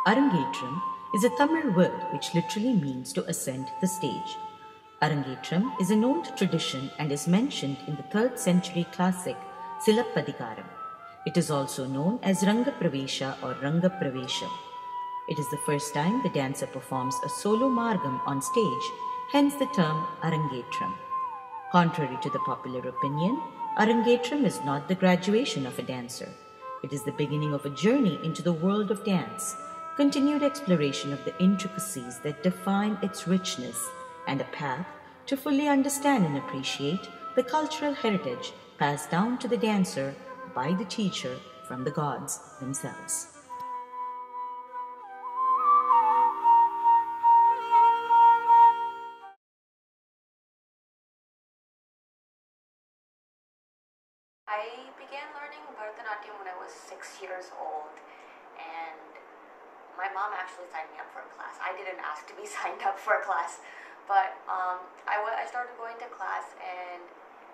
Arangetram is a Tamil word which literally means to ascend the stage. Arangetram is an old tradition and is mentioned in the 3rd century classic Silappadigaram. It is also known as Ranga Pravesha or Ranga Pravesha. It is the first time the dancer performs a solo margam on stage, hence the term Arangetram. Contrary to the popular opinion, Arangetram is not the graduation of a dancer. It is the beginning of a journey into the world of dance, continued exploration of the intricacies that define its richness, and a path to fully understand and appreciate the cultural heritage passed down to the dancer by the teacher from the gods themselves. I began learning Bharatanatyam when I was 6 years old, and my mom actually signed me up for a class. I didn't ask to be signed up for a class, but I started going to class, and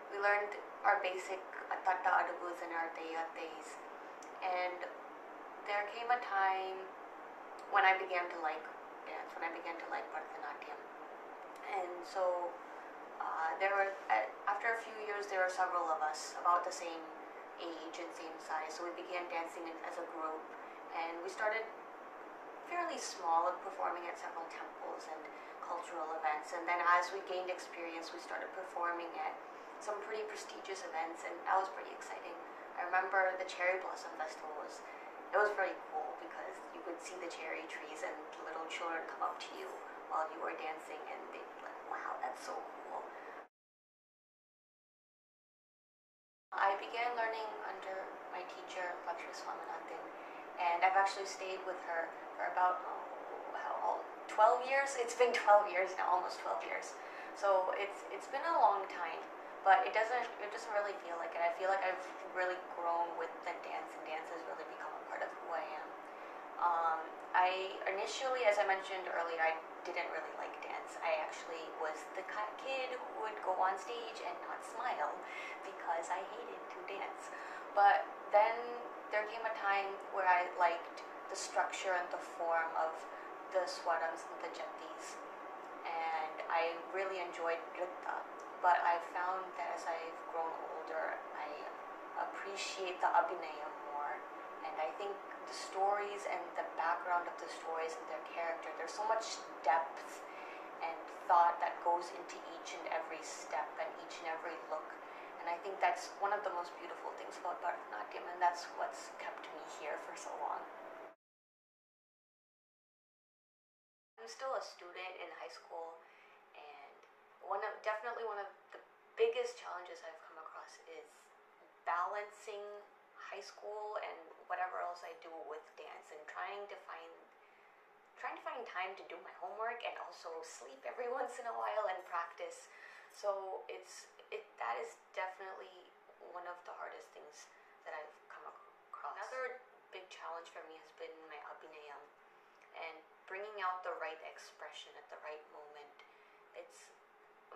we learned our basic tatta adubus and our deyates, and there came a time when I began to like dance, when I began to like Bharatanatyam, and so after a few years, there were several of us about the same age and same size, so we began dancing as a group, and we started fairly small and performing at several temples and cultural events, and then as we gained experience, we started performing at some pretty prestigious events, and that was pretty exciting. I remember the Cherry Blossom Festival it was very cool because you could see the cherry trees and little children come up to you while you were dancing, and they'd be like, wow, that's so cool. I began learning under my teacher, Lakshmi, Swaminathan, and I've actually stayed with her for about 12 years. It's been 12 years now, almost 12 years. So it's been a long time, but it doesn't really feel like it. I feel like I've really grown with the dance, and dance has really become a part of who I am. I initially, as I mentioned earlier, I didn't really like dance. I actually was the kid who would go on stage and not smile because I hated to dance. But then there came a time where I liked the structure and the form of the swarams and the jatis, and I really enjoyed nritta. But I found that as I've grown older, I appreciate the abhinaya more, and I think the stories and the background of the stories and their character, there's so much depth and thought that goes into each and every step and each and every look, and I think that's one of the most beautiful things about Bharatanatyam, and that's what's kept me here for so long. I'm still a student in high school, and definitely one of the biggest challenges I've come across is balancing high school and whatever else I do with dance, and trying to find time to do my homework and also sleep every once in a while and practice. So that is definitely one of the hardest things that I've come across. Another big challenge for me has been my abhinayam and bringing out the right expression at the right moment. It's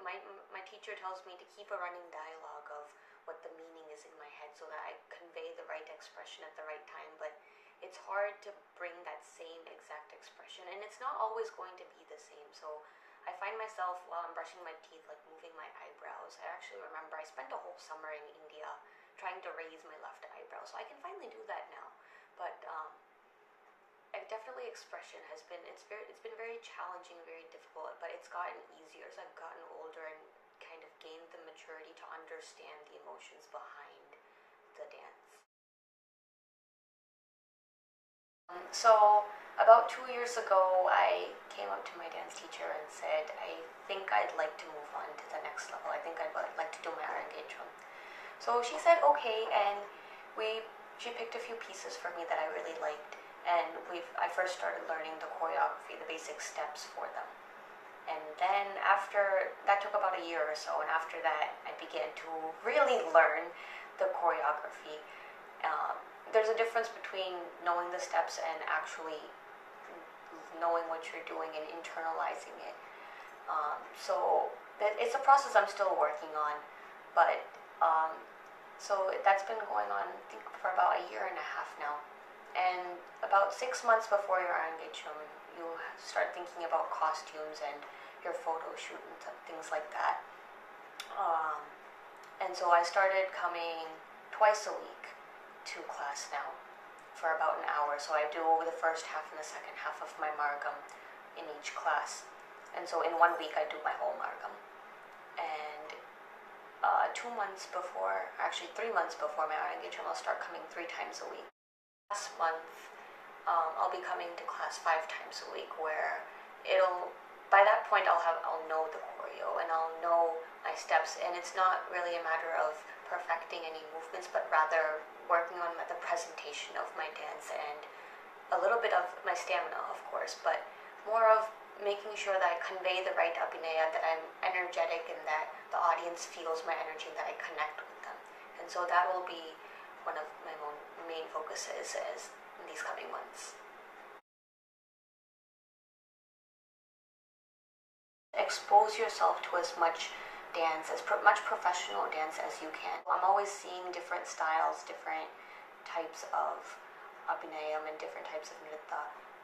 my teacher tells me to keep a running dialogue of what the meaning is in my head so that I convey the right expression at the right time, but it's hard to bring that same exact expression, and it's not always going to be the same. So I find myself, while I'm brushing my teeth, like moving my eyebrows. I actually remember I spent a whole summer in India trying to raise my left eyebrow, so I can finally do that now. But definitely expression has been, it's been very challenging, very difficult, but it's gotten easier as I've gotten older and kind of gained the maturity to understand the emotions behind the dance. So about 2 years ago, I came up to my dance teacher and said, I think I'd like to move on to the next level. I think I'd like to do my Arangetram. So she said okay, and she picked a few pieces for me that I really liked, and I first started learning the choreography, the basic steps for them. And then after that took about a year or so, and after that I began to really learn the choreography. There's a difference between knowing the steps and actually knowing what you're doing and internalizing it. So it's a process I'm still working on, but so that's been going on, I think, for about a year and a half now. And about 6 months before your Arangetram, you start thinking about costumes and your photo shoot and things like that. And so I started coming twice a week to class now for about an hour. So I do the first half and the second half of my margam in each class. And so in 1 week I do my whole margam. And 2 months before, actually 3 months before my Arangetram, I'll start coming 3 times a week. Last month, I'll be coming to class 5 times a week, where by that point I'll know the choreo and I'll know my steps, and it's not really a matter of perfecting any movements, but rather working on the presentation of my dance and a little bit of my stamina, of course, but more of making sure that I convey the right abhinaya, that I'm energetic and that the audience feels my energy and that I connect with them. And so that will be one of my main focuses in these coming months. Expose yourself to as much dance, much professional dance as you can. I'm always seeing different styles, different types of abhinayam and different types of nritta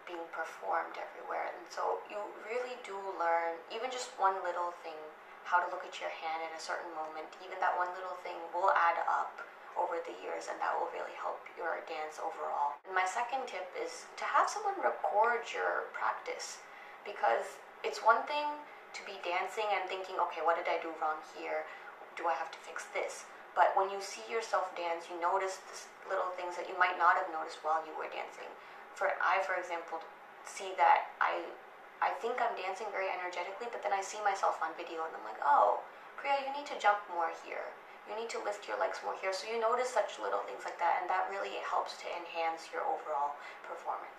being performed everywhere. And so you really do learn, even just one little thing, how to look at your hand in a certain moment. Even that one little thing will add up over the years, and that will really help your dance overall. And my second tip is to have someone record your practice, because it's one thing to be dancing and thinking, okay, what did I do wrong here? Do I have to fix this? But when you see yourself dance, you notice little things that you might not have noticed while you were dancing. For example, see that I think I'm dancing very energetically, but then I see myself on video and I'm like, oh, Priya, you need to jump more here. You need to lift your legs more here. So you notice such little things like that, and that really helps to enhance your overall performance.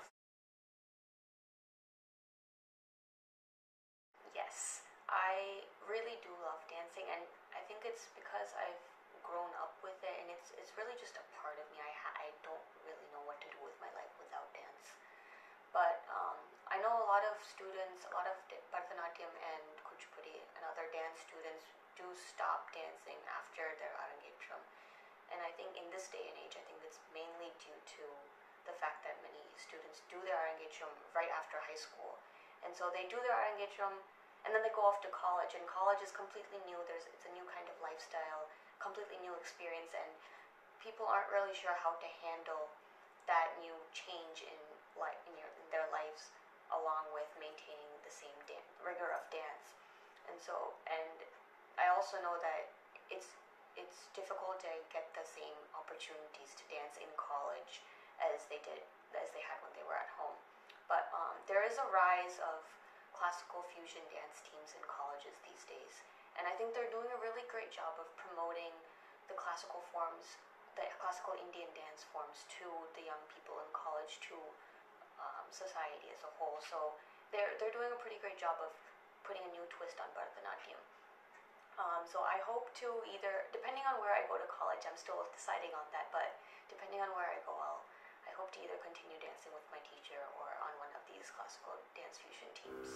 Yes, I really do love dancing, and I think it's because I've grown up with it, and it's really just a part of me. I don't really know what to do with my life without dance. But I know a lot of students, a lot of Bharatanatyam and Kuchipudi and other dance students do stop dancing after their Arangetram. And I think in this day and age, I think it's mainly due to the fact that many students do their Arangetram right after high school. And so they do their Arangetram, and then they go off to college, and college is completely new. It's a new kind of lifestyle, completely new experience, and people aren't really sure how to handle that new change in their lives, along with maintaining the same rigor of dance. And I also know that it's difficult to get the same opportunities to dance in college as they had when they were at home. But there is a rise of classical fusion dance teams in colleges these days, and I think they're doing a really great job of promoting the classical forms, the classical Indian dance forms, to the young people in college, to society as a whole. So they're doing a pretty great job of putting a new twist on Bharatanatyam. So I hope to depending on where I go to college, I'm still deciding on that, but depending on where I go, I hope to either continue dancing with my teacher or on one of these classical dance fusion teams.